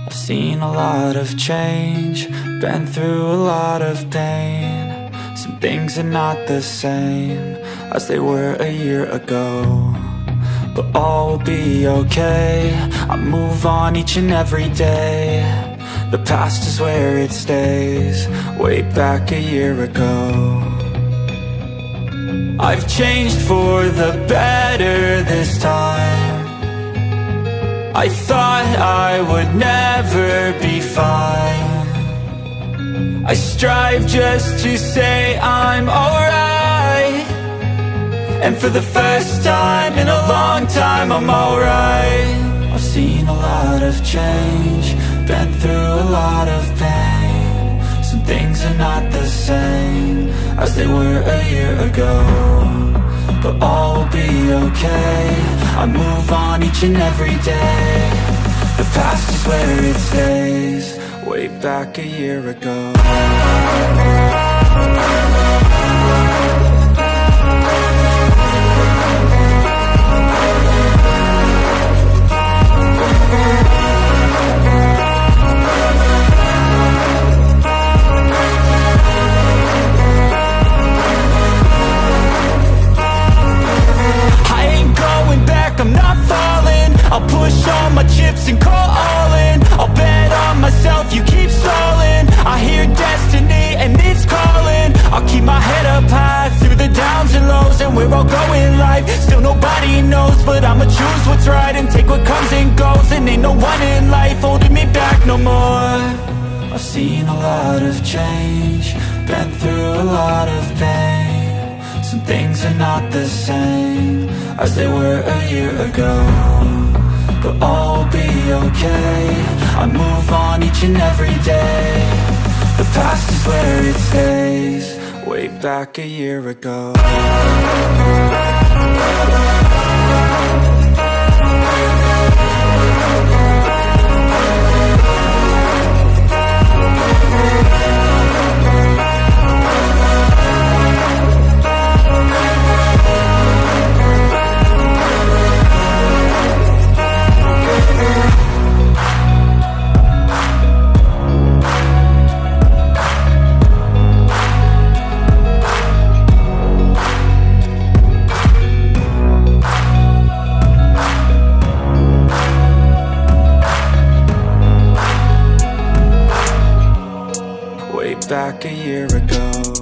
I've seen a lot of change, been through a lot of pain. Some things are not the same as they were a year ago, but all will be okay. I move on each and every day. The past is where it stays, way back a year ago. I've changed for the better this time. I thought I would never be fine. I strive just to say I'm alright, and for the first time in a long time I'm alright. I've seen a lot of change, been through a lot of pain. Some things are not the same as they were a year ago, but all will be okay. I move on each and every day. The past is where it stays, way back a year ago. I'm not falling, I'll push all my chips and call all in. I'll bet on myself, you keep stalling. I hear destiny and it's calling. I'll keep my head up high through the downs and lows, and we're all going life. Still nobody knows, but I'ma choose what's right and take what comes and goes. And ain't no one in life holding me back no more. I've seen a lot of change, been through a lot of pain. Some things are not the same as they were a year ago, but all will be okay. I move on each and every day. The past is where it stays, way back a year ago. Back a year ago.